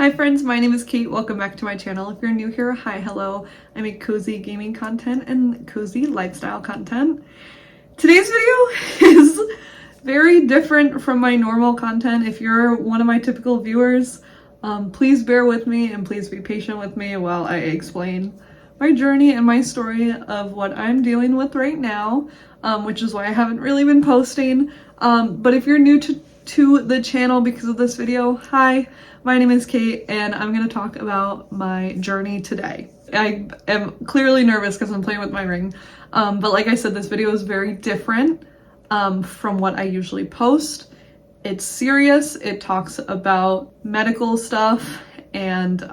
Hi friends, my name is Kate. Welcome back to my channel. If you're new here, hi, hello. I make cozy gaming content and cozy lifestyle content. Today's video is very different from my normal content. If you're one of my typical viewers, please bear with me and please be patient with me while I explain my journey and my story of what I'm dealing with right now, which is why I haven't really been posting. But if you're new to the channel because of this video, hi, my name is Kate and I'm going to talk about my journey today. I am clearly nervous because I'm playing with my ring, but like I said, this video is very different from what I usually post. It's serious, it talks about medical stuff, and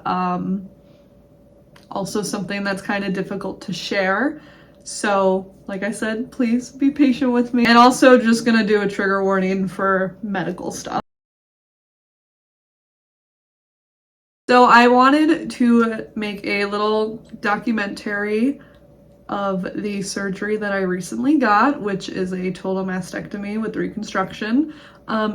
also something that's kind of difficult to share. So, like I said, please be patient with me. And also just gonna do a trigger warning for medical stuff. So I wanted to make a little documentary of the surgery that I recently got, which is a total mastectomy with reconstruction.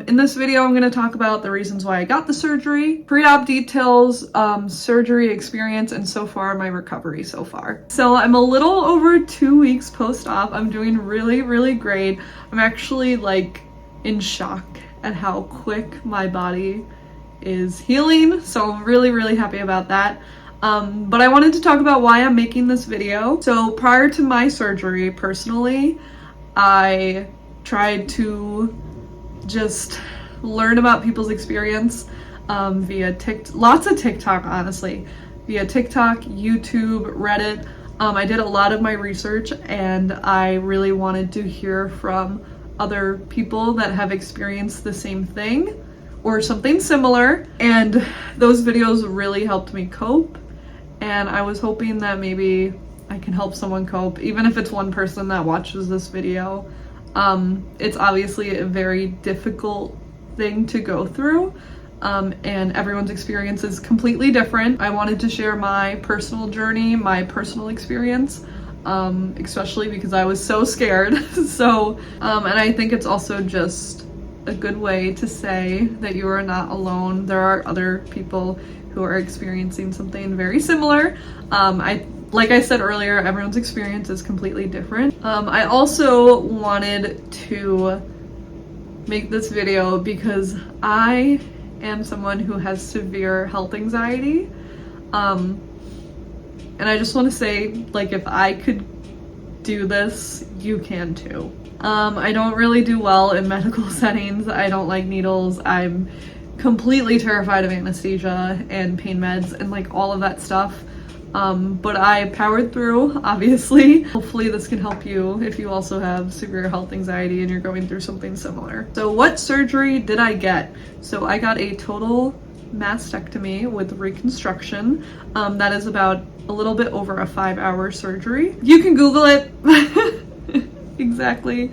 In this video, I'm going to talk about the reasons why I got the surgery, pre-op details, surgery experience, and so far my recovery so far. So I'm a little over 2 weeks post-op. I'm doing really, really great. I'm actually like in shock at how quick my body is healing. So I'm really, really happy about that. But I wanted to talk about why I'm making this video. So prior to my surgery, personally, I tried to just learn about people's experience via lots of TikTok, honestly, via TikTok, YouTube, Reddit. I did a lot of my research and I really wanted to hear from other people that have experienced the same thing or something similar, and those videos really helped me cope. And I was hoping that maybe I can help someone cope, even if it's one person that watches this video. It's obviously a very difficult thing to go through, and everyone's experience is completely different. I wanted to share my personal journey, my personal experience, especially because I was so scared. So, and I think it's also just a good way to say that you are not alone. There are other people who are experiencing something very similar. Like I said earlier, everyone's experience is completely different. I also wanted to make this video because I am someone who has severe health anxiety. And I just want to say, like, if I could do this, you can too. I don't really do well in medical settings. I don't like needles. I'm completely terrified of anesthesia and pain meds and like all of that stuff. But I powered through, obviously. Hopefully this can help you if you also have severe health anxiety and you're going through something similar. So what surgery did I get? So I got a total mastectomy with reconstruction. That is about a little bit over a 5-hour surgery. You can Google it. Exactly.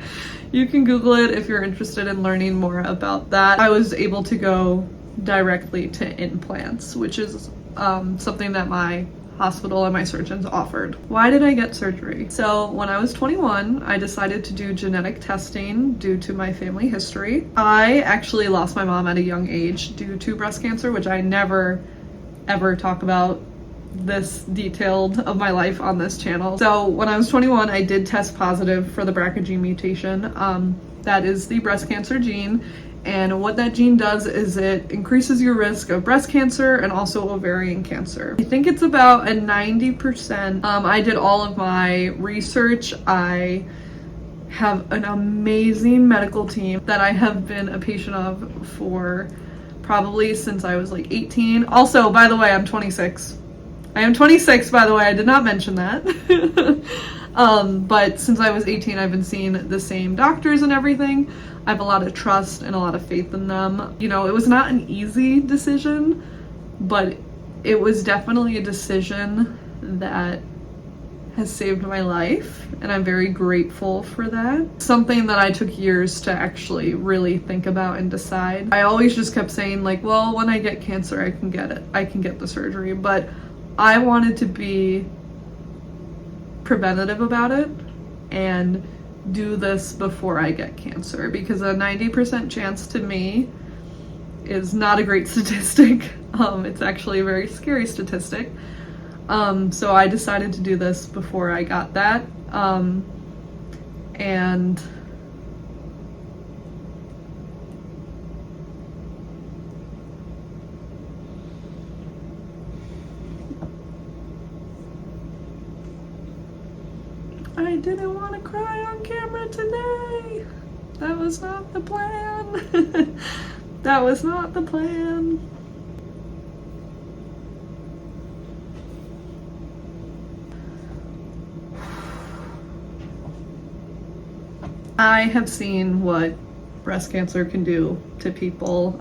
You can Google it if you're interested in learning more about that. I was able to go directly to implants, which is something that my hospital and my surgeons offered. Why did I get surgery? So when I was 21, I decided to do genetic testing due to my family history. I actually lost my mom at a young age due to breast cancer, which I never ever talk about this detailed of my life on this channel. So when I was 21, I did test positive for the BRCA gene mutation. That is the breast cancer gene. And what that gene does is it increases your risk of breast cancer and also ovarian cancer. I think it's about a 90%. I did all of my research. I have an amazing medical team that I have been a patient of for probably since I was like 18. Also, by the way, I'm 26. I am 26, by the way, I did not mention that. But since I was 18, I've been seeing the same doctors and everything. I have a lot of trust and a lot of faith in them. You know, it was not an easy decision, but it was definitely a decision that has saved my life, and I'm very grateful for that. Something that I took years to actually really think about and decide. I always just kept saying like, well, when I get cancer, I can get it. I can get the surgery, but I wanted to be preventative about it and do this before I get cancer, because a 90% chance to me is not a great statistic. It's actually a very scary statistic. So I decided to do this before I got that. And I didn't want to cry on camera today. That was not the plan. That was not the plan. I have seen what breast cancer can do to people.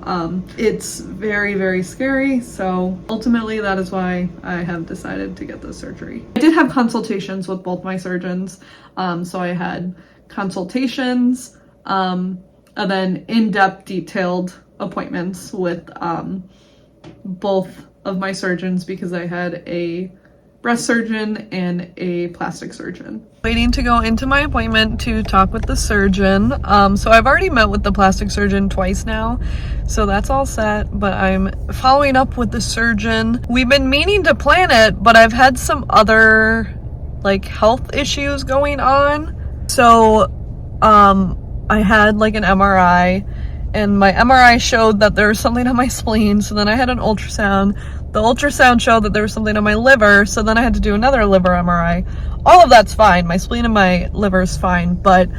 It's very, very scary. So ultimately that is why I have decided to get this surgery. I did have consultations with both my surgeons. So I had consultations, and then in-depth detailed appointments with both of my surgeons because I had a breast surgeon and a plastic surgeon. Waiting to go into my appointment to talk with the surgeon. So I've already met with the plastic surgeon twice now, so that's all set, but I'm following up with the surgeon. We've been meaning to plan it, but I've had some other like health issues going on. So I had like an MRI, and my MRI showed that there was something on my spleen, so then I had an ultrasound. The ultrasound showed that there was something on my liver, so then I had to do another liver MRI. All of that's fine. My spleen and my liver is fine, but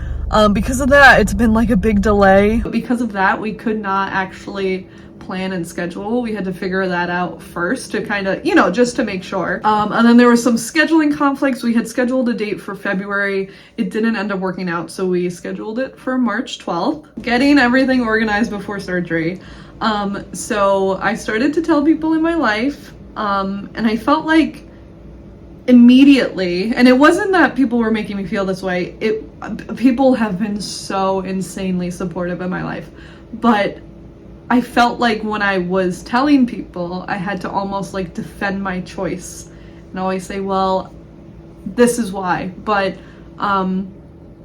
because of that, it's been like a big delay. Because of that, we could not actually plan and schedule. We had to figure that out first to kind of, you know, just to make sure. And then there were some scheduling conflicts. We had scheduled a date for February. It didn't end up working out, so we scheduled it for March 12th. Getting everything organized before surgery. So I started to tell people in my life, and I felt like immediately, and it wasn't that people were making me feel this way, people have been so insanely supportive in my life, but I felt like when I was telling people, I had to almost like defend my choice and always say, well, this is why, but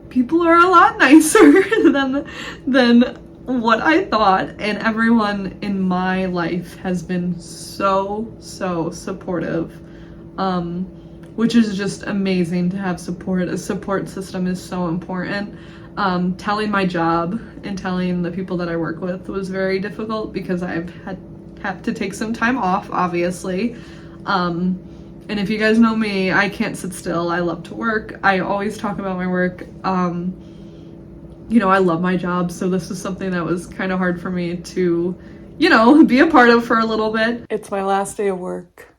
people are a lot nicer than what I thought, and everyone in my life has been so supportive, which is just amazing to have support. A support system is so important. Telling my job and telling the people that I work with was very difficult because I've had to take some time off, obviously. And if you guys know me, I can't sit still. I love to work. I always talk about my work. You know, I love my job, so this is something that was kind of hard for me to, you know, be a part of for a little bit. It's my last day of work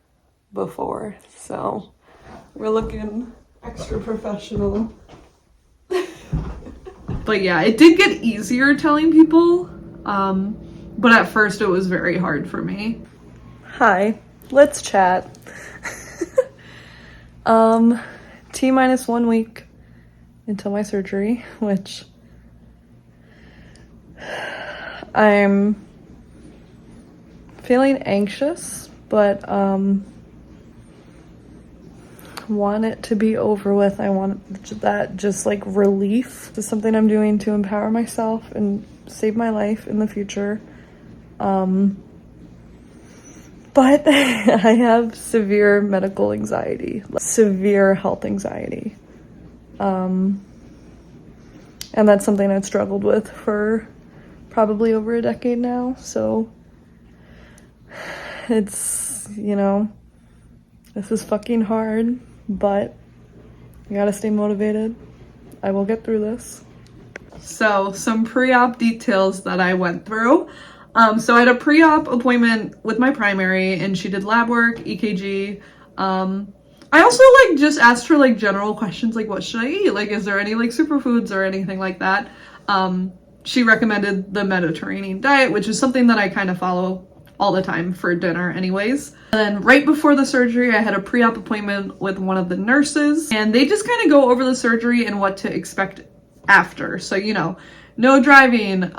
before, so we're looking extra professional. But yeah, it did get easier telling people, but at first it was very hard for me. Hi, let's chat. T-minus 1 week until my surgery, which I'm feeling anxious, but want it to be over with. I want that just like relief. This is something I'm doing to empower myself and save my life in the future. But I have severe medical anxiety, severe health anxiety. And that's something I've struggled with for probably over a decade now. So it's, you know, this is fucking hard, but I gotta stay motivated. I will get through this. So some pre-op details that I went through. So I had a pre-op appointment with my primary, and she did lab work, EKG. I also like just asked her like general questions like, what should I eat? Like, is there any like superfoods or anything like that? She recommended the Mediterranean diet, which is something that I kind of follow all the time for dinner anyways. And then right before the surgery, I had a pre-op appointment with one of the nurses, and they just kind of go over the surgery and what to expect after. So, you know, no driving,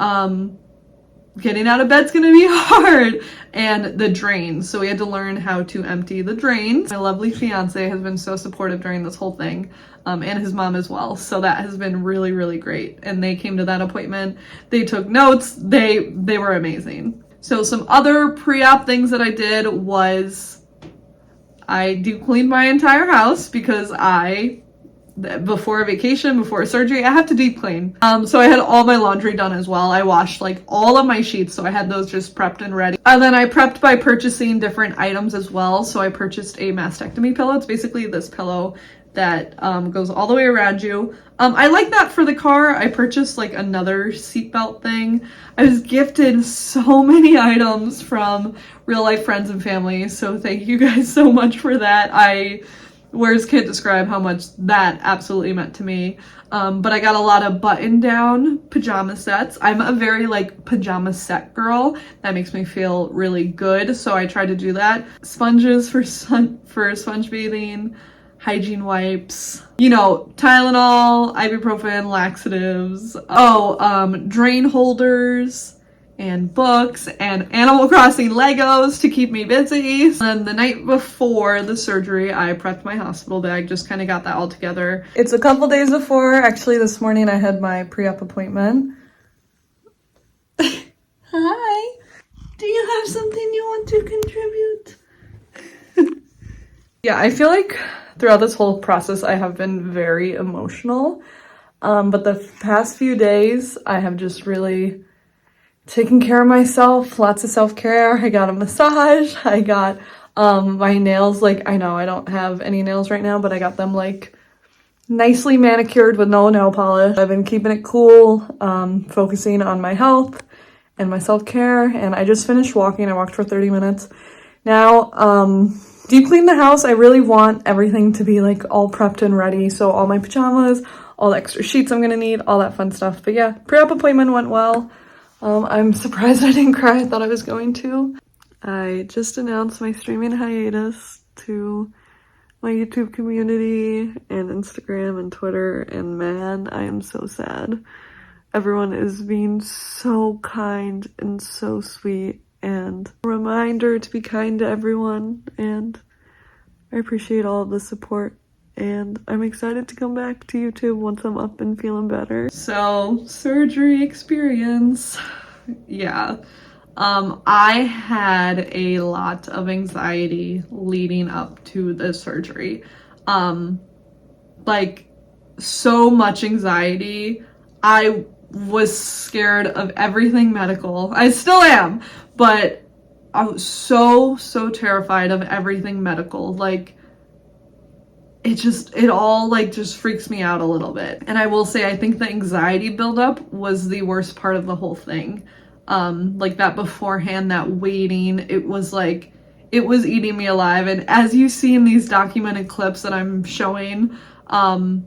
getting out of bed's gonna be hard, and the drains. So we had to learn how to empty the drains. My lovely fiance has been so supportive during this whole thing, and his mom as well. So that has been really, really great. And they came to that appointment. They took notes. They were amazing. So some other pre-op things that I did was I deep cleaned my entire house because before a vacation, before a surgery, I have to deep clean. So I had all my laundry done as well. I washed like all of my sheets, so I had those just prepped and ready. And then I prepped by purchasing different items as well. So I purchased a mastectomy pillow. It's basically this pillow that goes all the way around you. I like that for the car. I purchased like another seatbelt thing. I was gifted so many items from real life friends and family, so thank you guys so much for that. Words can't describe how much that absolutely meant to me. But I got a lot of button-down pajama sets. I'm a very like pajama set girl. That makes me feel really good, so I tried to do that. Sponges for sponge bathing, hygiene wipes, you know, Tylenol, ibuprofen, laxatives. Drain holders and books and Animal Crossing Legos to keep me busy. And then the night before the surgery, I prepped my hospital bag, just kind of got that all together. It's a couple days before. Actually, this morning I had my pre-op appointment. Hi. Do you have something you want to contribute? Yeah, I feel like throughout this whole process, I have been very emotional. But the past few days, I have just really taking care of myself, lots of self-care. I got a massage. I got my nails, like, I know I don't have any nails right now, but I got them like nicely manicured with no nail polish. I've been keeping it cool, focusing on my health and my self-care, and I just finished walking. I walked for 30 minutes. Now, deep clean the house. I really want everything to be like all prepped and ready. So all my pajamas, all the extra sheets I'm gonna need, all that fun stuff. But yeah, pre-op appointment went well. I'm surprised I didn't cry. I thought I was going to. I just announced my streaming hiatus to my YouTube community and Instagram and Twitter, and man, I am so sad. Everyone is being so kind and so sweet, and a reminder to be kind to everyone, and I appreciate all of the support. And I'm excited to come back to YouTube once I'm up and feeling better. So, surgery experience. Yeah. I had a lot of anxiety leading up to the surgery. Like, so much anxiety. I was scared of everything medical. I still am, but I was so terrified of everything medical. Like, it all like just freaks me out a little bit. And I will say, I think the anxiety buildup was the worst part of the whole thing. Like that beforehand, that waiting, it was eating me alive. And as you see in these documented clips that I'm showing, I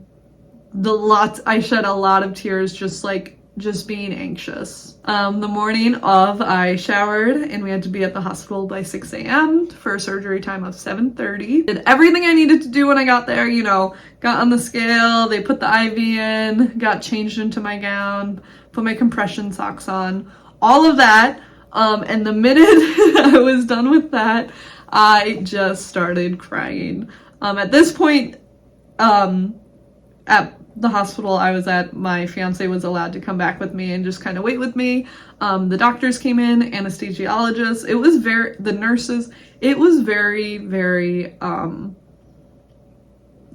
shed a lot of tears just being anxious. The morning of, I showered and we had to be at the hospital by 6 a.m. for a surgery time of 7:30. Did everything I needed to do when I got there, you know, got on the scale, they put the IV in, got changed into my gown, put my compression socks on, all of that. And the minute I was done with that, I just started crying. At this point, at the hospital I was at, my fiance was allowed to come back with me and just kind of wait with me. The doctors came in, anesthesiologists, the nurses, it was very,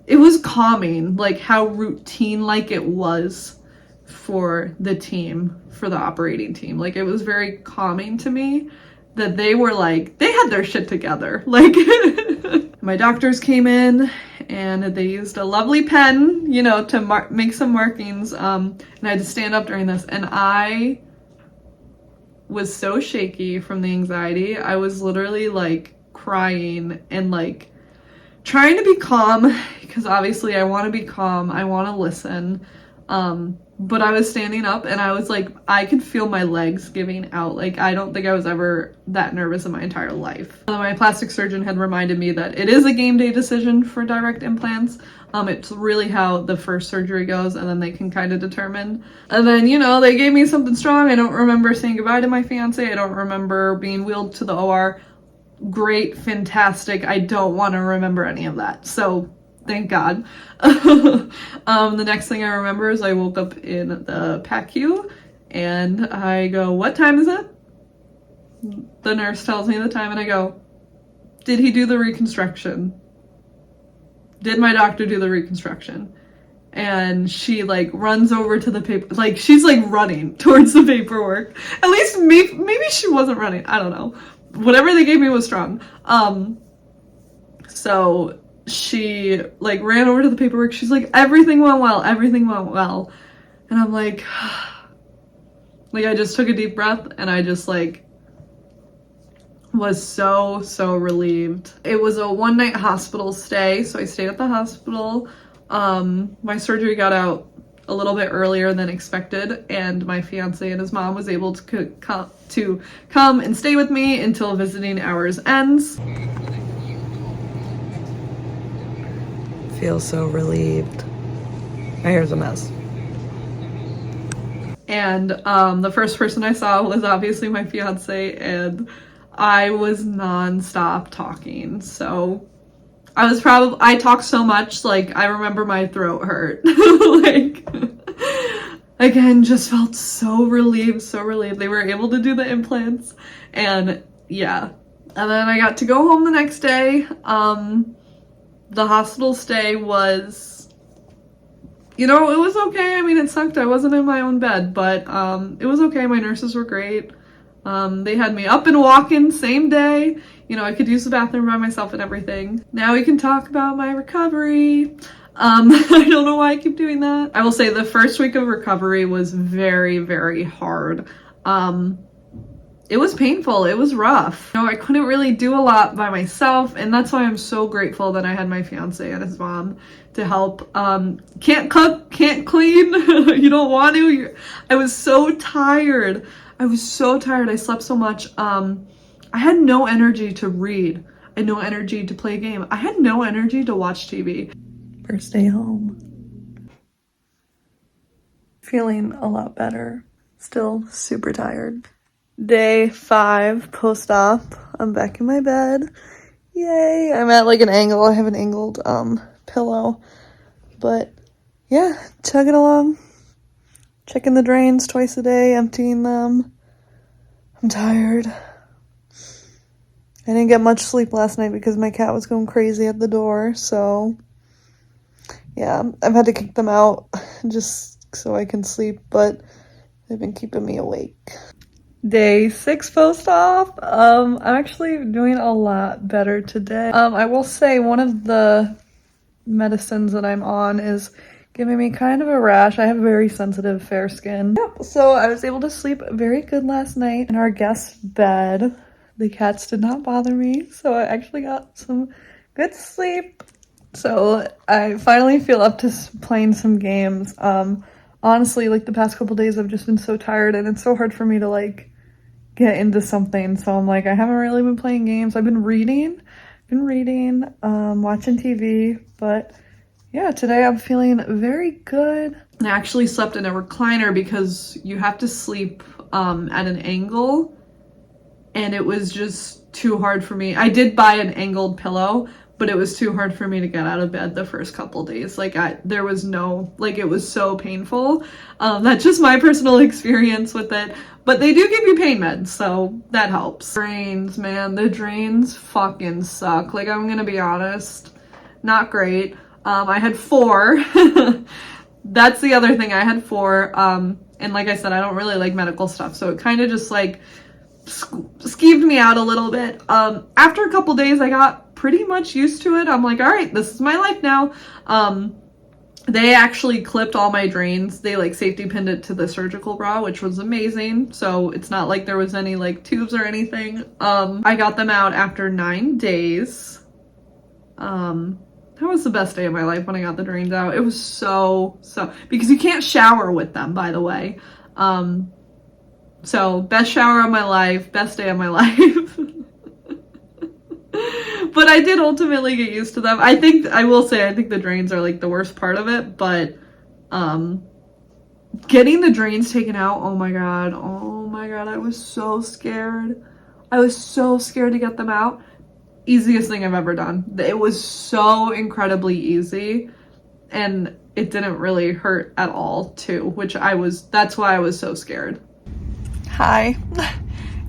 it was calming, like how routine like it was for the team, for the operating team. Like, it was very calming to me that they were like, they had their shit together. Like, my doctors came in and they used a lovely pen, you know, to make some markings. And I had to stand up during this, and I was so shaky from the anxiety. I was literally like crying and like trying to be calm, because obviously I want to be calm. I want to listen. But I was standing up and I was like, I could feel my legs giving out. Like, I don't think I was ever that nervous in my entire life. My plastic surgeon had reminded me that it is a game day decision for direct implants. It's really how the first surgery goes, and then they can kind of determine. And then, you know, they gave me something strong. I don't remember saying goodbye to my fiance. I don't remember being wheeled to the OR. Great, fantastic. I don't want to remember any of that. So thank God. The next thing I remember is I woke up in the PACU and I go, what time is it? the nurse tells me the time and I go, did he do the reconstruction? Did my doctor do the reconstruction? And she like runs over to the paper, like she's like running towards the paperwork. At least maybe she wasn't running, I don't know. Whatever they gave me was strong. So she like ran over to the paperwork. She's like, everything went well, everything went well. And I'm like I just took a deep breath and I just like was so relieved. It was a 1-night hospital stay, so I stayed at the hospital. My surgery got out a little bit earlier than expected, and my fiance and his mom was able to come and stay with me until visiting hours ends. Feel so relieved. My hair's a mess. And the first person I saw was obviously my fiance, and I was non-stop talking. So I talked so much, like I remember my throat hurt. Like, again, just felt so relieved, so relieved. They were able to do the implants, and yeah. And then I got to go home the next day. The hospital stay was, you know, it was okay. I mean, it sucked. I wasn't in my own bed, but it was okay. My nurses were great. They had me up and walking same day. You know, I could use the bathroom by myself and everything. Now we can talk about my recovery. I don't know why I keep doing that. I will say the first week of recovery was very hard. It was painful. It was rough. You know, I couldn't really do a lot by myself, and that's why I'm so grateful that I had my fiance and his mom to help. Can't cook, can't clean. You don't want to. I was so tired. I slept so much. I had no energy to read. I had no energy to play a game. I had no energy to watch TV. First day home. Feeling a lot better. Still super tired. Day 5 post-op. I'm back in my bed. Yay. I'm at like an angle. I have an angled pillow. But yeah, chugging along. Checking the drains twice a day, emptying them. I'm tired. I didn't get much sleep last night because my cat was going crazy at the door, so yeah, I've had to kick them out just so I can sleep, but they've been keeping me awake. Day 6 post-op. I'm actually doing a lot better today. I will say one of the medicines that I'm on is giving me kind of a rash. I have very sensitive fair skin. Yep, so I was able to sleep very good last night in our guest bed. The cats did not bother me, so I actually got some good sleep. So I finally feel up to playing some games. Honestly, like the past couple days I've just been so tired, and it's so hard for me to like get into something. So I'm like, I haven't really been playing games. I've been reading, watching TV, but yeah, today I'm feeling very good. I actually slept in a recliner because you have to sleep at an angle, and it was just too hard for me. I did buy an angled pillow, but it was too hard for me to get out of bed the first couple days. Like there was no, like it was so painful. That's just my personal experience with it. But they do give you pain meds, so that helps. Drains, man, the drains fucking suck. Like I'm gonna be honest, not great. I had 4. That's the other thing. I had 4. And like I said, I don't really like medical stuff, so it kind of just like skeeved me out a little bit. After a couple days, I got pretty much used to it. I'm like, all right, this is my life now. They actually clipped all my drains. They like safety pinned it to the surgical bra, which was amazing. So it's not like there was any like tubes or anything. I got them out after 9 days. That was the best day of my life when I got the drains out. It was so, because you can't shower with them, by the way. So best shower of my life, best day of my life. But I did ultimately get used to them. I think the drains are like the worst part of it, but getting the drains taken out, oh my god, I was so scared. I was so scared to get them out. Easiest thing I've ever done. It was so incredibly easy, and it didn't really hurt at all too, that's why I was so scared. Hi.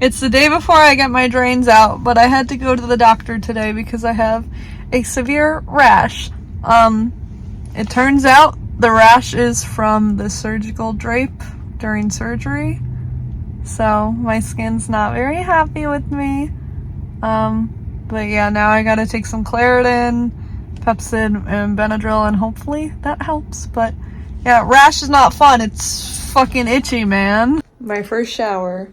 It's the day before I get my drains out, but I had to go to the doctor today because I have a severe rash. It turns out the rash is from the surgical drape during surgery. So my skin's not very happy with me. But yeah, now I gotta take some Claritin, Pepsid, and Benadryl, and hopefully that helps. But yeah, rash is not fun. It's fucking itchy, man. My first shower,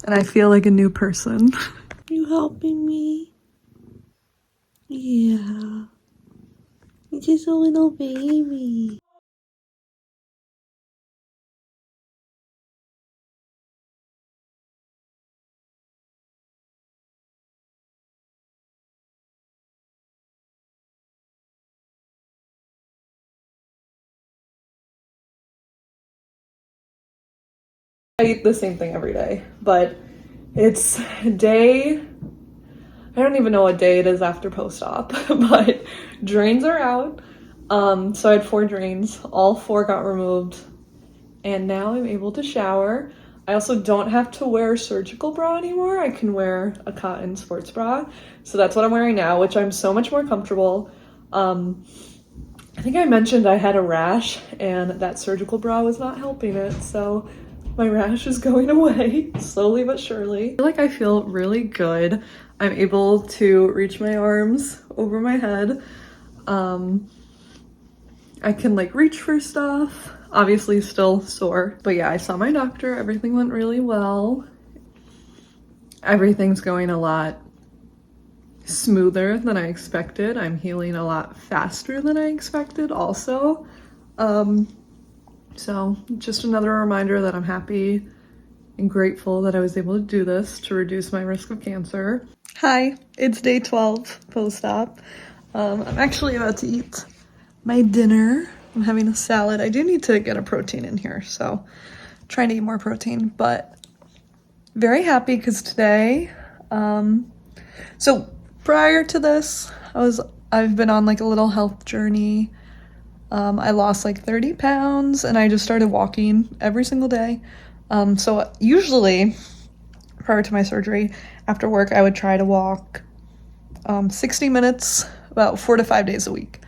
and I feel like a new person. You helping me? Yeah. You're just a little baby. I eat the same thing every day, but it's day, I don't even know what day it is after post-op, but drains are out. So I had 4 drains, all 4 got removed, and now I'm able to shower. I also don't have to wear a surgical bra anymore. I can wear a cotton sports bra. So that's what I'm wearing now, which I'm so much more comfortable. I think I mentioned I had a rash and that surgical bra was not helping it, so my rash is going away slowly but surely. I feel like I feel really good. I'm able to reach my arms over my head. I can like reach for stuff. Obviously still sore, but yeah, I saw my doctor. Everything went really well. Everything's going a lot smoother than I expected. I'm healing a lot faster than I expected also. So just another reminder that I'm happy and grateful that I was able to do this to reduce my risk of cancer. Hi, it's day 12 post-op. I'm actually about to eat my dinner. I'm having a salad. I do need to get a protein in here, so trying to eat more protein, but very happy because today, so prior to this, I've been on like a little health journey. I lost like 30 pounds and I just started walking every single day. So usually prior to my surgery, after work, I would try to walk 60 minutes about 4 to 5 days a week.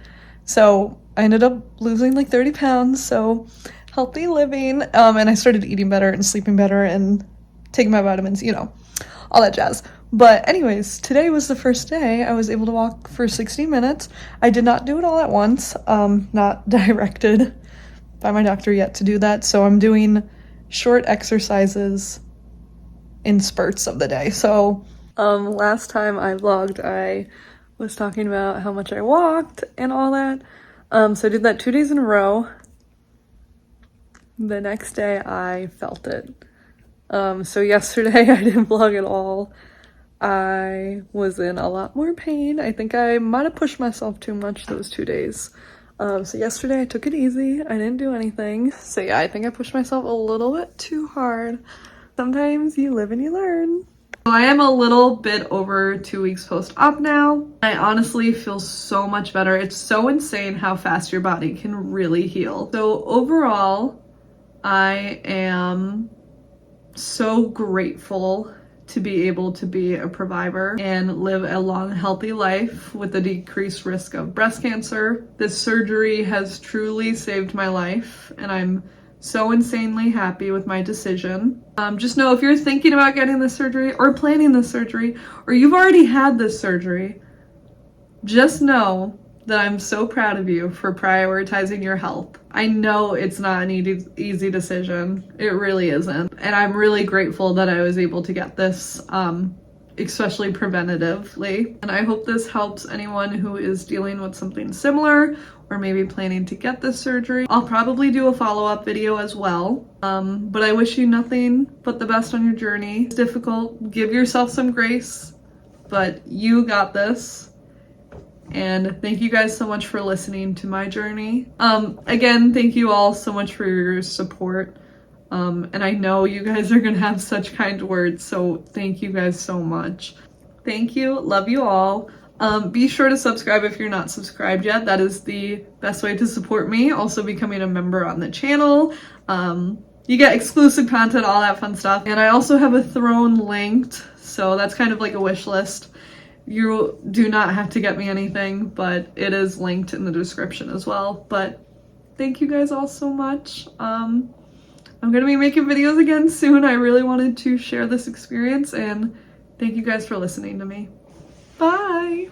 So I ended up losing like 30 pounds, so healthy living, and I started eating better and sleeping better and taking my vitamins, you know, all that jazz. But anyways, today was the first day I was able to walk for 60 minutes. I did not do it all at once, not directed by my doctor yet to do that, so I'm doing short exercises in spurts of the day. So last time I vlogged, I was talking about how much I walked and all that. So I did that 2 days in a row. The next day I felt it. So yesterday I didn't vlog at all. I was in a lot more pain. I think I might have pushed myself too much those 2 days. So yesterday I took it easy. I didn't do anything. So yeah, I think I pushed myself a little bit too hard. Sometimes you live and you learn. I am a little bit over 2 weeks post-op now. I honestly feel so much better. It's so insane how fast your body can really heal. So overall, I am so grateful to be able to be a provider and live a long, healthy life with a decreased risk of breast cancer. This surgery has truly saved my life, and I'm so insanely happy with my decision. Just know if you're thinking about getting this surgery or planning this surgery, or you've already had this surgery, just know that I'm so proud of you for prioritizing your health. I know it's not an easy decision. It really isn't. And I'm really grateful that I was able to get this, especially preventatively. And I hope this helps anyone who is dealing with something similar or maybe planning to get this surgery. I'll probably do a follow-up video as well. But I wish you nothing but the best on your journey. It's difficult. Give yourself some grace, but you got this. And thank you guys so much for listening to my journey. Again, thank you all so much for your support. And I know you guys are gonna have such kind words, so thank you guys so much. Thank you, love you all. Be sure to subscribe if you're not subscribed yet. That is the best way to support me. Also becoming a member on the channel. You get exclusive content, all that fun stuff. And I also have a throne linked, so that's kind of like a wish list. You do not have to get me anything, but it is linked in the description as well. But thank you guys all so much. I'm gonna be making videos again soon. I really wanted to share this experience, and thank you guys for listening to me. Bye!